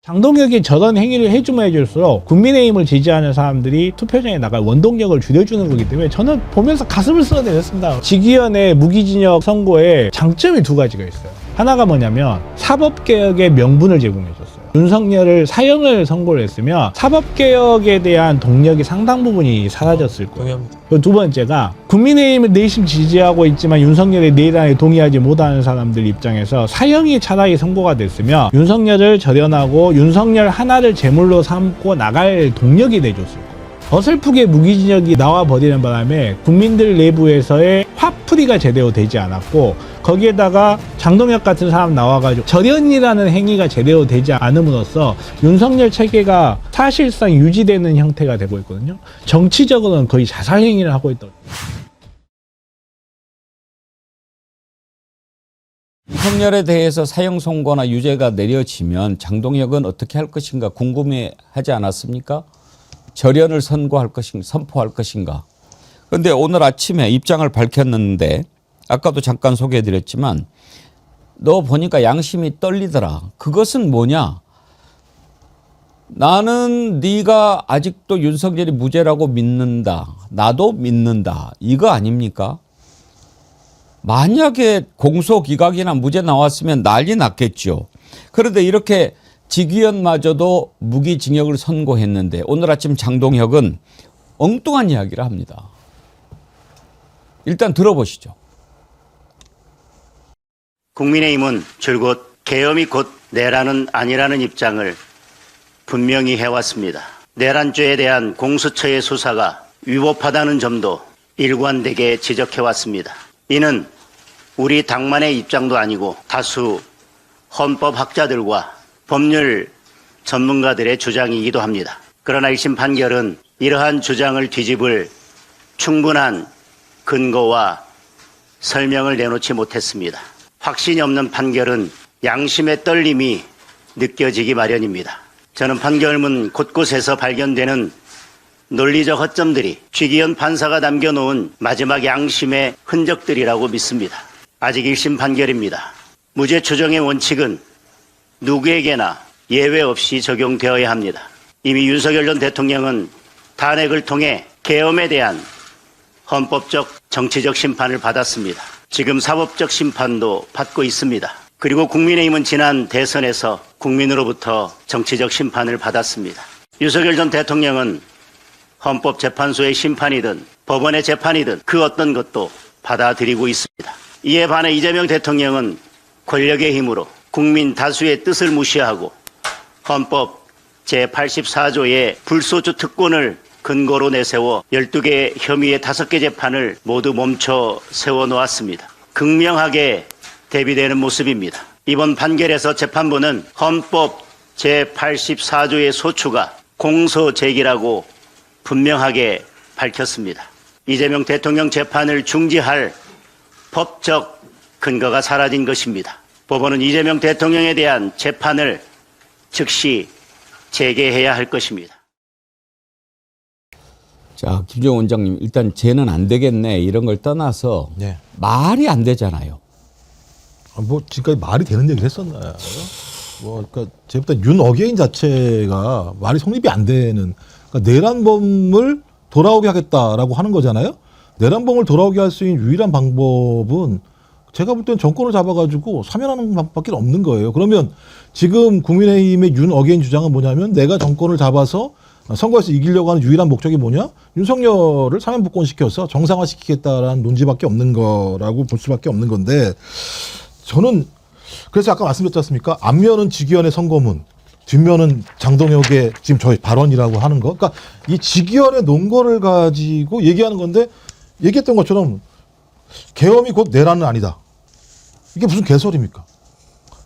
장동혁이 저런 행위를 해주면 해줄수록 국민의힘을 지지하는 사람들이 투표장에 나갈 원동력을 줄여주는 거기 때문에 저는 보면서 가슴을 쓸어내렸습니다. 지기현의 무기징역 선고에 장점이 두 가지가 있어요. 하나가 뭐냐면 사법개혁의 명분을 제공해줬어요. 윤석열을 사형을 선고를 했으면 사법개혁에 대한 동력이 상당 부분이 사라졌을 거예요. 두 번째가 국민의힘을 내심 지지하고 있지만 윤석열의 내란에 동의하지 못하는 사람들 입장에서 사형이 차라리 선고가 됐으면 윤석열을 절연하고 윤석열 하나를 제물로 삼고 나갈 동력이 돼줬을 거예요. 어설프게 무기징역이 나와버리는 바람에 국민들 내부에서의 화풀이가 제대로 되지 않았고 거기에다가 장동혁 같은 사람 나와가지고 절연이라는 행위가 제대로 되지 않음으로써 윤석열 체계가 사실상 유지되는 형태가 되고 있거든요. 정치적으로는 거의 자살 행위를 하고 있다. 윤석열에 대해서 사형 선고나 유죄가 내려지면 장동혁은 어떻게 할 것인가 궁금해하지 않았습니까? 절연을 선고할 것인가, 선포할 것인가. 그런데 오늘 아침에 입장을 밝혔는데 아까도 잠깐 소개해드렸지만 너 보니까 양심이 떨리더라. 그것은 뭐냐? 나는 네가 아직도 윤석열이 무죄라고 믿는다. 나도 믿는다. 이거 아닙니까? 만약에 공소 기각이나 무죄 나왔으면 난리 났겠죠. 그런데 이렇게 지기현마저도 무기징역을 선고했는데 오늘 아침 장동혁은 엉뚱한 이야기를 합니다. 일단 들어보시죠. 국민의힘은 줄곧 계엄이 곧 내란은 아니라는 입장을 분명히 해왔습니다. 내란죄에 대한 공수처의 수사가 위법하다는 점도 일관되게 지적해왔습니다. 이는 우리 당만의 입장도 아니고 다수 헌법학자들과 법률 전문가들의 주장이기도 합니다. 그러나 1심 판결은 이러한 주장을 뒤집을 충분한 근거와 설명을 내놓지 못했습니다. 확신이 없는 판결은 양심의 떨림이 느껴지기 마련입니다. 저는 판결문 곳곳에서 발견되는 논리적 허점들이 지기현 판사가 남겨놓은 마지막 양심의 흔적들이라고 믿습니다. 아직 1심 판결입니다. 무죄 추정의 원칙은 누구에게나 예외 없이 적용되어야 합니다. 이미 윤석열 전 대통령은 탄핵을 통해 계엄에 대한 헌법적 정치적 심판을 받았습니다. 지금 사법적 심판도 받고 있습니다. 그리고 국민의힘은 지난 대선에서 국민으로부터 정치적 심판을 받았습니다. 윤석열 전 대통령은 헌법재판소의 심판이든 법원의 재판이든 그 어떤 것도 받아들이고 있습니다. 이에 반해 이재명 대통령은 권력의 힘으로 국민 다수의 뜻을 무시하고 헌법 제84조의 불소추 특권을 근거로 내세워 12개 혐의의 5개 재판을 모두 멈춰 세워놓았습니다. 극명하게 대비되는 모습입니다. 이번 판결에서 재판부는 헌법 제84조의 소추가 공소 제기라고 분명하게 밝혔습니다. 이재명 대통령 재판을 중지할 법적 근거가 사라진 것입니다. 법원은 이재명 대통령에 대한 재판을 즉시 재개해야 할 것입니다. 자, 김정은 원장님, 일단 쟤는 안 되겠네 이런 걸 떠나서 네. 말이 안 되잖아요. 뭐 지금까지 말이 되는 얘기를 했었나요? 뭐 그러니까 제부터 윤어게인 자체가 말이 성립이 안 되는, 그러니까 내란범을 돌아오게 하겠다라고 하는 거잖아요. 내란범을 돌아오게 할 수 있는 유일한 방법은 제가 볼 때는 정권을 잡아가지고 사면하는 방법밖에 없는 거예요. 그러면 지금 국민의힘의 윤어게인 주장은 뭐냐면 내가 정권을 잡아서 선거에서 이기려고 하는 유일한 목적이 뭐냐? 윤석열을 사면복권시켜서 정상화시키겠다라는 논지밖에 없는 거라고 볼 수밖에 없는 건데, 저는 그래서 아까 말씀드렸지 않습니까? 앞면은 지기현의 선거문, 뒷면은 장동혁의 지금 저희 발언이라고 하는 거. 그러니까 이 지기현의 논거를 가지고 얘기하는 건데, 얘기했던 것처럼 계엄이 곧 내란은 아니다. 이게 무슨 개소리입니까?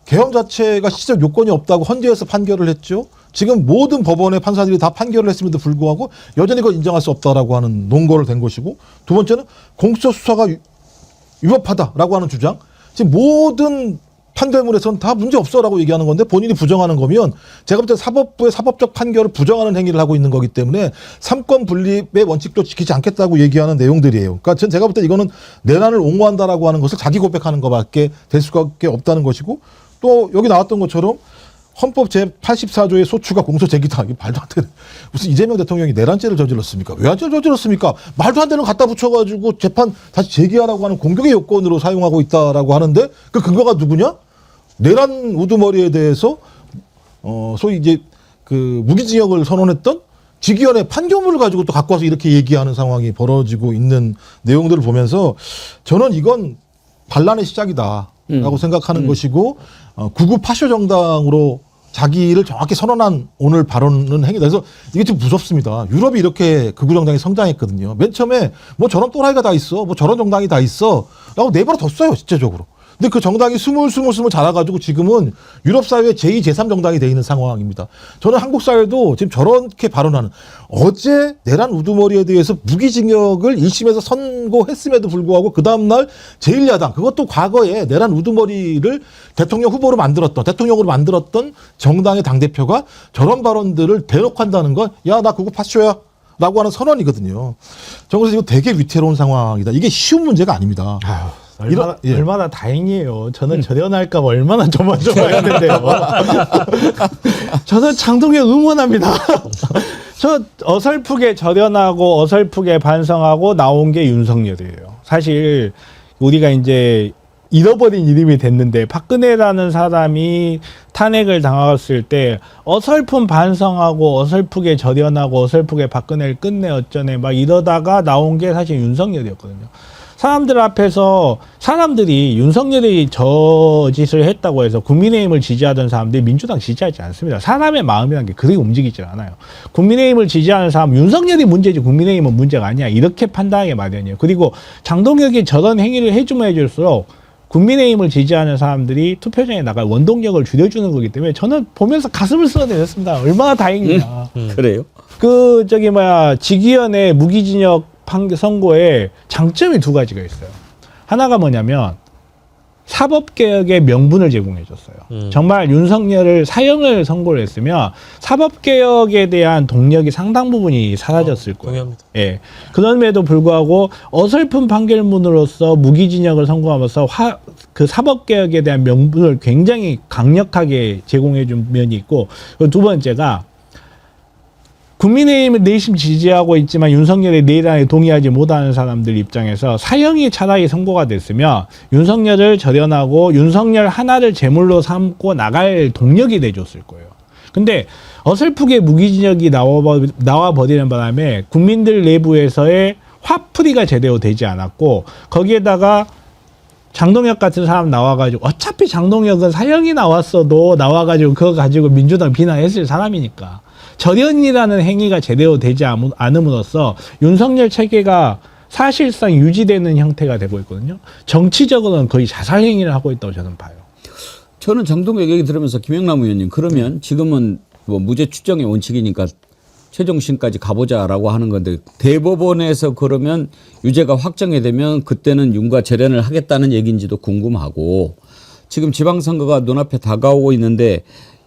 계엄 자체가 시적 요건이 없다고 헌재에서 판결을 했죠. 지금 모든 법원의 판사들이 다 판결을 했음에도 불구하고 여전히 그걸 인정할 수 없다라고 하는 논거를 된 것이고, 두 번째는 공수처 수사가 위법하다라고 하는 주장. 지금 모든 판결문에서는 다 문제 없어라고 얘기하는 건데 본인이 부정하는 거면 제가 볼 때 사법부의 사법적 판결을 부정하는 행위를 하고 있는 거기 때문에 삼권 분립의 원칙도 지키지 않겠다고 얘기하는 내용들이에요. 그러니까 제가 볼 때 이거는 내란을 옹호한다라고 하는 것을 자기 고백하는 것밖에 될 수밖에 없다는 것이고, 또 여기 나왔던 것처럼 헌법 제84조의 소추가 공소 제기다. 이게 말도 안 되는. 무슨 이재명 대통령이 내란죄를 저질렀습니까? 외환죄를 저질렀습니까? 말도 안 되는 거 갖다 붙여가지고 재판 다시 제기하라고 하는 공격의 요건으로 사용하고 있다라고 하는데 그 근거가 누구냐? 내란 우두머리에 대해서 소위 이제 그 무기징역을 선언했던 직위원회 판결문을 가지고 또 갖고 와서 이렇게 얘기하는 상황이 벌어지고 있는 내용들을 보면서 저는 이건 반란의 시작이다라고 생각하는 것이고 구구 파쇼 정당으로 자기를 정확히 선언한 오늘 발언은 행위다. 그래서 이게 좀 무섭습니다. 유럽이 이렇게 극우 정당이 성장했거든요. 맨 처음에 뭐 저런 또라이가 다 있어, 뭐 저런 정당이 다 있어 라고 내버려 뒀어요, 실제적으로. 근데 그 정당이 스물 자라가지고 지금은 유럽 사회 제2, 제3 정당이 돼 있는 상황입니다. 저는 한국 사회도 지금 저렇게 발언하는 어제 내란 우두머리에 대해서 무기징역을 1심에서 선고했음에도 불구하고 그 다음날 제1야당 그것도 과거에 내란 우두머리를 대통령 후보로 대통령으로 만들었던 정당의 당대표가 저런 발언들을 대놓고 한다는 건 야, 나 그거 파쇼야 라고 하는 선언이거든요. 저는 그래서 이거 되게 위태로운 상황이다. 이게 쉬운 문제가 아닙니다. 얼마나 다행이에요. 저는 절연할까 봐 얼마나 조마조마했는데요. 저는 장동혁 응원합니다. 저 어설프게 절연하고 어설프게 반성하고 나온 게 윤석열이에요. 사실 우리가 이제 잃어버린 이름이 됐는데 박근혜라는 사람이 탄핵을 당했을 때 어설픈 반성하고 어설프게 절연하고 어설프게 박근혜를 끝내 어쩌네 막 이러다가 나온 게 사실 윤석열이었거든요. 사람들 앞에서 사람들이 윤석열이 저 짓을 했다고 해서 국민의힘을 지지하던 사람들이 민주당 지지하지 않습니다. 사람의 마음이라는 게 그렇게 움직이지 않아요. 국민의힘을 지지하는 사람 윤석열이 문제지 국민의힘은 문제가 아니야. 이렇게 판단하기 마련이에요. 그리고 장동혁이 저런 행위를 해주면 해줄수록 국민의힘을 지지하는 사람들이 투표장에 나갈 원동력을 줄여주는 거기 때문에 저는 보면서 가슴을 쓸어내렸습니다. 얼마나 다행이냐. 그래요? 직위원회 무기징역 선고에 장점이 두 가지가 있어요. 하나가 뭐냐면 사법개혁의 명분을 제공해줬어요. 정말 윤석열을 사형을 선고를 했으면 사법개혁에 대한 동력이 상당 부분이 사라졌을 거예요. 동의합니다. 예. 그럼에도 불구하고 어설픈 판결문으로서 무기징역을 선고하면서 그 사법개혁에 대한 명분을 굉장히 강력하게 제공해준 면이 있고, 두 번째가 국민의힘을 내심 지지하고 있지만 윤석열의 내란에 동의하지 못하는 사람들 입장에서 사형이 차라리 선고가 됐으면 윤석열을 절연하고 윤석열 하나를 제물로 삼고 나갈 동력이 돼줬을 거예요. 근데 어설프게 무기징역이 나와버리는 바람에 국민들 내부에서의 화풀이가 제대로 되지 않았고, 거기에다가 장동혁 같은 사람 나와가지고 어차피 장동혁은 사형이 나왔어도 나와가지고 그거 가지고 민주당 비난했을 사람이니까 절연이라는 행위가 제대로 되지 않음으로써 윤석열 체계가 사실상 유지되는 형태가 되고 있거든요. 정치적으로는 거의 자살 행위를 하고 있다고 저는 봐요. 저는 장동혁 얘기 들으면서 김영남 의원님 그러면 지금은 뭐 무죄 추정의 원칙이니까 최종심까지 가보자라고 하는 건데 대법원에서 그러면 유죄가 확정이 되면 그때는 윤과 절연을 하겠다는 얘기인지도 궁금하고, 지금 지방선거가 눈앞에 다가오고 있는데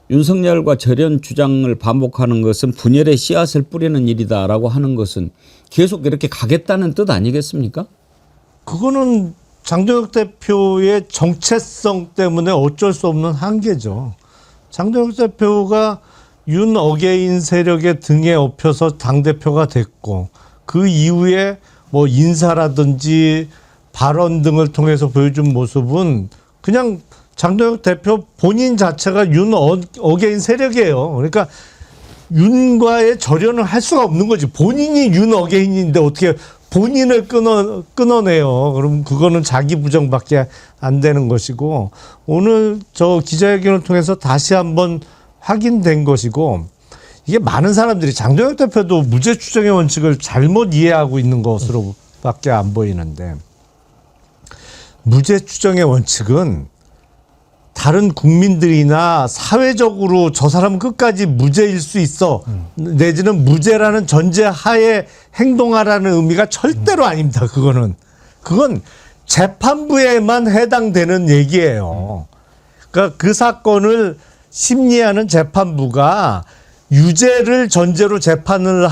윤석열과 절연 주장을 반복하는 것은 분열의 씨앗을 뿌리는 일이다라고 하는 것은 계속 이렇게 가겠다는 뜻 아니겠습니까? 그거는 장동혁 대표의 정체성 때문에 어쩔 수 없는 한계죠. 장동혁 대표가 윤 어게인 세력의 등에 업혀서 당대표가 됐고, 그 이후에 뭐 인사라든지 발언 등을 통해서 보여준 모습은 그냥 장동혁 대표 본인 자체가 윤 어게인 세력이에요. 그러니까 윤과의 절연을 할 수가 없는 거지. 본인이 윤 어게인인데 어떻게 본인을 끊어내요. 그럼 그거는 자기 부정밖에 안 되는 것이고, 오늘 저 기자회견을 통해서 다시 한번 확인된 것이고, 이게 많은 사람들이 장동혁 대표도 무죄 추정의 원칙을 잘못 이해하고 있는 것으로밖에 안 보이는데, 무죄 추정의 원칙은 다른 국민들이나 사회적으로 저 사람은 끝까지 무죄일 수 있어, 내지는 무죄라는 전제 하에 행동하라는 의미가 절대로 아닙니다. 그건 재판부에만 해당되는 얘기예요. 그러니까 그 사건을 심리하는 재판부가 유죄를 전제로 재판을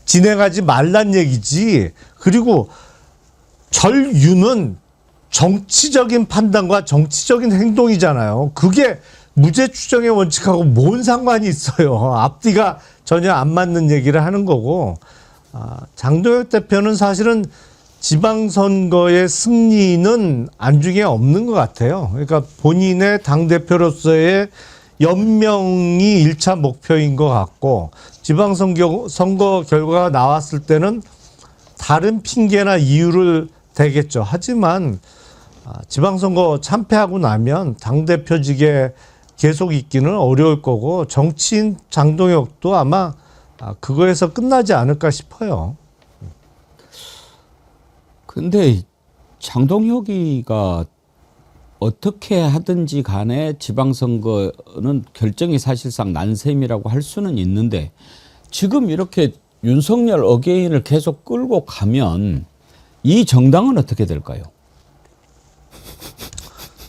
진행하지 말란 얘기지. 그리고 절유는 정치적인 판단과 정치적인 행동이잖아요. 그게 무죄 추정의 원칙하고 뭔 상관이 있어요. 앞뒤가 전혀 안 맞는 얘기를 하는 거고, 장동혁 대표는 사실은 지방선거의 승리는 안중에 없는 것 같아요. 그러니까 본인의 당대표로서의 연명이 1차 목표인 것 같고, 선거 결과가 나왔을 때는 다른 핑계나 이유를 대겠죠. 하지만 지방선거 참패하고 나면 당대표직에 계속 있기는 어려울 거고, 정치인 장동혁도 아마 그거에서 끝나지 않을까 싶어요. 근데 장동혁이가 어떻게 하든지 간에 지방선거는 결정이 사실상 난셈이라고 할 수는 있는데, 지금 이렇게 윤석열 어게인을 계속 끌고 가면 이 정당은 어떻게 될까요?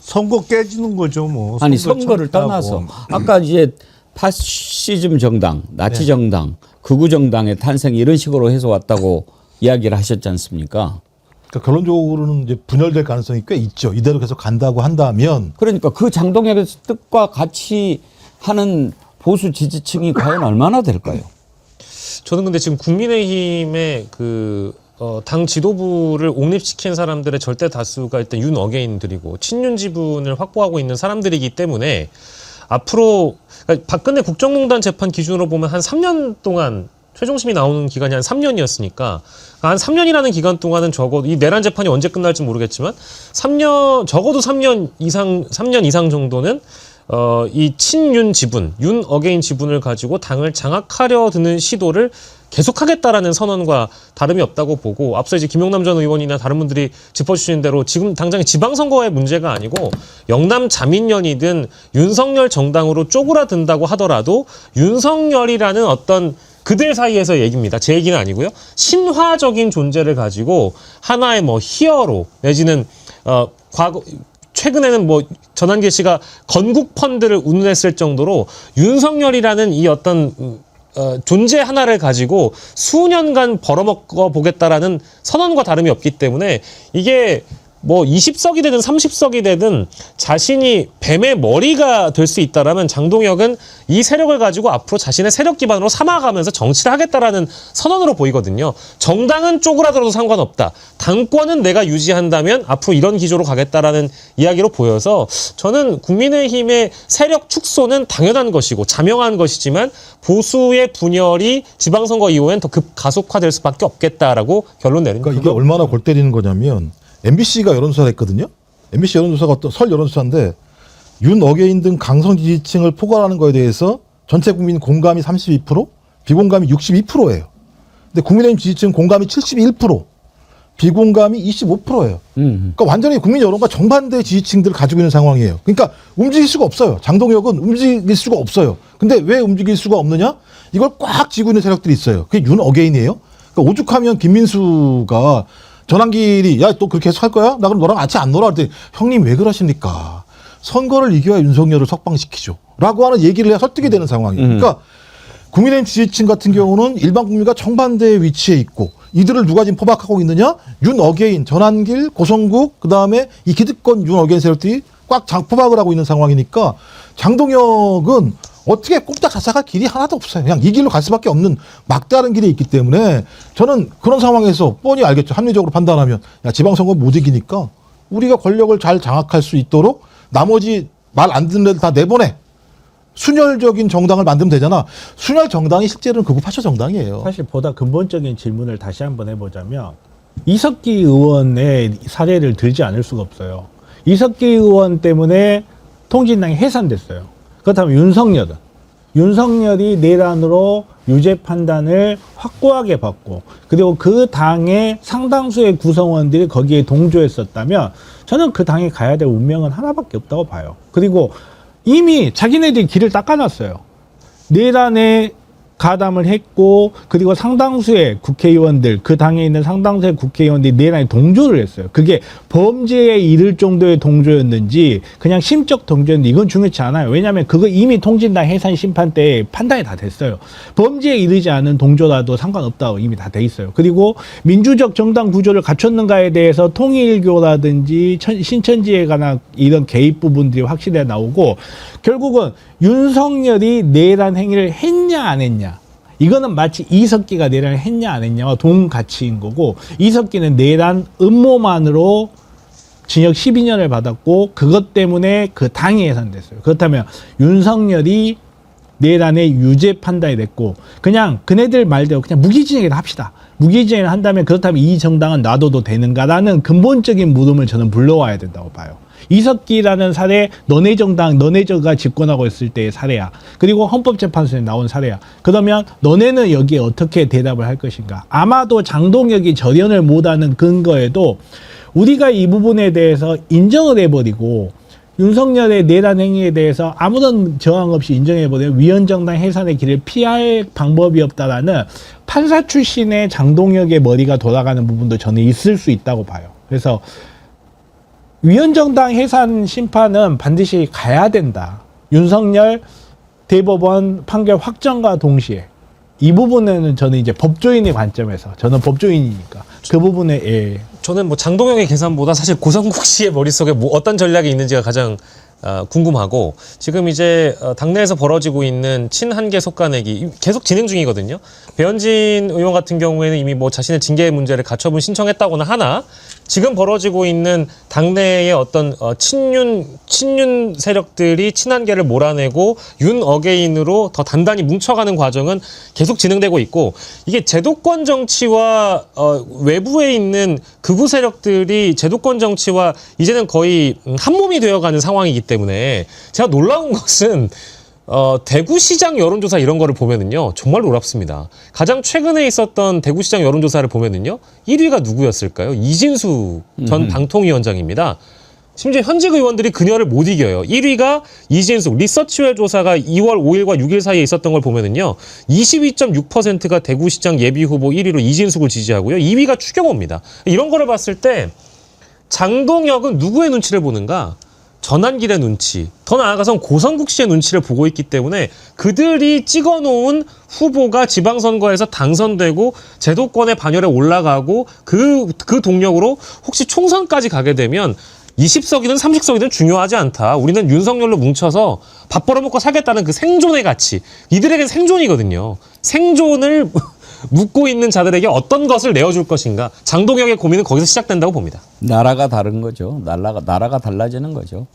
선거 깨지는 거죠, 뭐. 아니, 선거 선거를 참패하고. 떠나서 아까 이제 파시즘 정당, 나치 네. 정당, 극우 정당의 탄생 이런 식으로 해서 왔다고 이야기를 하셨지 않습니까? 그러니까 결론적으로는 이제 분열될 가능성이 꽤 있죠. 이대로 계속 간다고 한다면 그러니까 그 장동혁의 뜻과 같이 하는 보수 지지층이 과연 얼마나 될까요? 저는 근데 지금 국민의힘의 당 지도부를 옹립시킨 사람들의 절대 다수가 일단 윤 어게인들이고 친윤 지분을 확보하고 있는 사람들이기 때문에 앞으로 그러니까 박근혜 국정농단 재판 기준으로 보면 한 3년 동안 최종심이 나오는 기간이 한 3년이었으니까 한 3년이라는 기간 동안은 적어도 이 내란 재판이 언제 끝날지 모르겠지만 적어도 3년 이상 정도는 이 친윤 지분, 윤 어게인 지분을 가지고 당을 장악하려 드는 시도를 계속하겠다라는 선언과 다름이 없다고 보고, 앞서 이제 김용남 전 의원이나 다른 분들이 짚어주신 대로 지금 당장 지방선거의 문제가 아니고 영남 자민련이든 윤석열 정당으로 쪼그라든다고 하더라도 윤석열이라는 어떤 그들 사이에서 얘기입니다. 제 얘기는 아니고요. 신화적인 존재를 가지고 하나의 뭐 히어로 내지는 최근에는 뭐 전한길 씨가 건국 펀드를 운운했을 정도로 윤석열이라는 이 어떤 존재 하나를 가지고 수년간 벌어먹어 보겠다라는 선언과 다름이 없기 때문에 이게 뭐 20석이 되든 30석이 되든 자신이 뱀의 머리가 될 수 있다라면 장동혁은 이 세력을 가지고 앞으로 자신의 세력 기반으로 삼아가면서 정치를 하겠다라는 선언으로 보이거든요. 정당은 쪼그라들어도 상관없다. 당권은 내가 유지한다면 앞으로 이런 기조로 가겠다라는 이야기로 보여서 저는 국민의힘의 세력 축소는 당연한 것이고 자명한 것이지만 보수의 분열이 지방선거 이후엔 더 급가속화될 수밖에 없겠다라고 결론 내립니다. 그러니까 이게 얼마나 골 때리는 거냐면 MBC가 여론조사를 했거든요. MBC 여론조사가 어떤 설 여론조사인데 윤 어게인 등 강성 지지층을 포괄하는 거에 대해서 전체 국민 공감이 32%, 비공감이 62%예요. 근데 국민의힘 지지층 공감이 71%, 비공감이 25%예요. 그러니까 완전히 국민 여론과 정반대 지지층들을 가지고 있는 상황이에요. 그러니까 움직일 수가 없어요. 장동혁은 움직일 수가 없어요. 근데 왜 움직일 수가 없느냐? 이걸 꽉 쥐고 있는 세력들이 있어요. 그게 윤 어게인이에요. 그러니까 오죽하면 김민수가 전한길이 야 또 그렇게 해서 할 거야? 나 그럼 너랑 같이 안 놀아. 그랬더니 형님 왜 그러십니까? 선거를 이겨야 윤석열을 석방시키죠. 라고 하는 얘기를 해야 설득이 되는 상황이에요. 그러니까 국민의힘 지지층 같은 경우는 일반 국민과 정반대의 위치에 있고 이들을 누가 지금 포박하고 있느냐? 윤 어게인, 전한길, 고성국 그다음에 이 기득권 윤 어게인 세력들이 꽉 포박을 하고 있는 상황이니까 장동혁은 어떻게 꼼짝 자삭할 길이 하나도 없어요. 그냥 이 길로 갈 수밖에 없는 막다른 길이 있기 때문에 저는 그런 상황에서 뻔히 알겠죠. 합리적으로 판단하면 야 지방선거 못 이기니까 우리가 권력을 잘 장악할 수 있도록 나머지 말 안 듣는 애들 다 내보내. 순혈적인 정당을 만들면 되잖아. 순혈 정당이 실제로는 극우 파쇼 정당이에요. 사실 보다 근본적인 질문을 다시 한번 해보자면 이석기 의원의 사례를 들지 않을 수가 없어요. 이석기 의원 때문에 통진당이 해산됐어요. 그렇다면 윤석열이 내란으로 유죄 판단을 확고하게 받고 그리고 그 당의 상당수의 구성원들이 거기에 동조했었다면 저는 그 당에 가야 될 운명은 하나밖에 없다고 봐요. 그리고 이미 자기네들이 길을 닦아놨어요. 내란에 가담을 했고 그리고 상당수의 국회의원들 그 당에 있는 상당수의 국회의원들이 내란에 동조를 했어요. 그게 범죄에 이를 정도의 동조였는지 그냥 심적 동조였는지 이건 중요치 않아요. 왜냐하면 그거 이미 통진당 해산 심판 때 판단이 다 됐어요. 범죄에 이르지 않은 동조라도 상관없다고 이미 다 돼 있어요. 그리고 민주적 정당 구조를 갖췄는가에 대해서 통일교라든지 신천지에 관한 이런 개입 부분들이 확실히 나오고 결국은 윤석열이 내란 행위를 했냐 안 했냐, 이거는 마치 이석기가 내란을 했냐 안 했냐와 동가치인 거고, 이석기는 내란 음모만으로 징역 12년을 받았고 그것 때문에 그 당이 해산됐어요. 그렇다면 윤석열이 내란의 유죄 판단이 됐고 그냥 그네들 말대로 그냥 무기징역을 합시다. 무기징역을 한다면 그렇다면 이 정당은 놔둬도 되는가라는 근본적인 물음을 저는 불러와야 된다고 봐요. 이석기라는 사례, 너네 정당, 너네저가 집권하고 있을 때의 사례야. 그리고 헌법재판소에 나온 사례야. 그러면 너네는 여기에 어떻게 대답을 할 것인가. 아마도 장동혁이 절연을 못하는 근거에도 우리가 이 부분에 대해서 인정을 해버리고 윤석열의 내란 행위에 대해서 아무런 저항 없이 인정해버리면 위헌정당 해산의 길을 피할 방법이 없다라는 판사 출신의 장동혁의 머리가 돌아가는 부분도 저는 있을 수 있다고 봐요. 그래서 위헌정당 해산 심판은 반드시 가야 된다. 윤석열 대법원 판결 확정과 동시에 이 부분에는 저는 이제 법조인의 관점에서, 저는 법조인이니까 그 부분에 저는 뭐 장동영의 계산보다 사실 고성국 씨의 머릿속에 뭐 어떤 전략이 있는지가 가장 궁금하고, 지금 이제 당내에서 벌어지고 있는 친한계 속가내기 계속 진행 중이거든요. 배현진 의원 같은 경우에는 이미 뭐 자신의 징계 문제를 가처분 신청했다고는 하나, 지금 벌어지고 있는 당내의 어떤 친윤 세력들이 친한계를 몰아내고 윤 어게인으로 더 단단히 뭉쳐가는 과정은 계속 진행되고 있고, 이게 제도권 정치와 외부에 있는 극우 세력들이 제도권 정치와 이제는 거의 한 몸이 되어가는 상황이기 때문에 제가 놀라운 것은 대구시장 여론조사 이런 거를 보면은요 정말 놀랍습니다. 가장 최근에 있었던 대구시장 여론조사를 보면은요 1위가 누구였을까요? 이진수 전 방통위원장입니다. 심지어 현직 의원들이 그녀를 못 이겨요. 1위가 이진숙, 리서치웰 조사가 2월 5일과 6일 사이에 있었던 걸 보면은요 22.6%가 대구시장 예비후보 1위로 이진숙을 지지하고요. 2위가 추경호입니다. 이런 거를 봤을 때 장동혁은 누구의 눈치를 보는가? 전환길의 눈치, 더 나아가선 고성국 씨의 눈치를 보고 있기 때문에 그들이 찍어놓은 후보가 지방선거에서 당선되고 제도권의 반열에 올라가고 그 동력으로 혹시 총선까지 가게 되면 20석이든 30석이든 중요하지 않다. 우리는 윤석열로 뭉쳐서 밥 벌어먹고 살겠다는 그 생존의 가치. 이들에겐 생존이거든요. 생존을 묻고 있는 자들에게 어떤 것을 내어줄 것인가. 장동혁의 고민은 거기서 시작된다고 봅니다. 나라가 다른 거죠. 나라가 달라지는 거죠.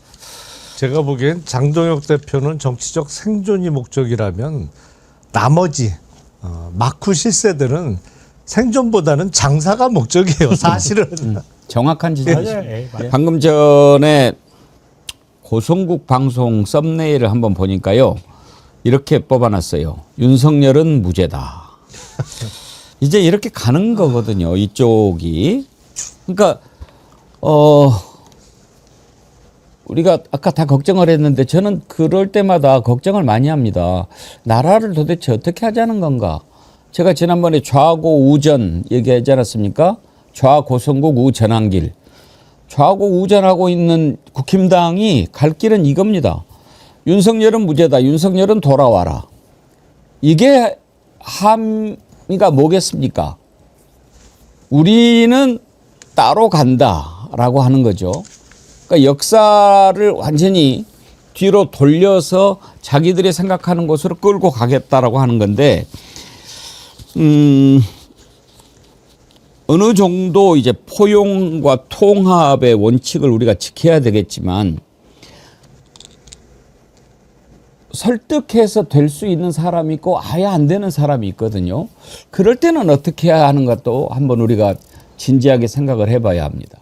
제가 보기엔 장동혁 대표는 정치적 생존이 목적이라면 나머지 마쿠 실세들은 생존보다는 장사가 목적이에요. 사실은. 정확한 지적이죠. 맞아요. 맞아요. 방금 전에 고성국 방송 썸네일을 한번 보니까요. 이렇게 뽑아놨어요. 윤석열은 무죄다. 이제 이렇게 가는 거거든요. 이쪽이. 그러니까 우리가 아까 다 걱정을 했는데 저는 그럴 때마다 걱정을 많이 합니다. 나라를 도대체 어떻게 하자는 건가? 제가 지난번에 좌고 우전 얘기하지 않았습니까? 좌고성국 우전환길. 좌고 우전하고 있는 국힘당이 갈 길은 이겁니다. 윤석열은 무죄다. 윤석열은 돌아와라. 이게 함의가 뭐겠습니까? 우리는 따로 간다라고 하는 거죠. 그러니까 역사를 완전히 뒤로 돌려서 자기들이 생각하는 곳으로 끌고 가겠다라고 하는 건데, 어느 정도 이제 포용과 통합의 원칙을 우리가 지켜야 되겠지만, 설득해서 될 수 있는 사람이 있고 아예 안 되는 사람이 있거든요. 그럴 때는 어떻게 해야 하는 것도 한번 우리가 진지하게 생각을 해봐야 합니다.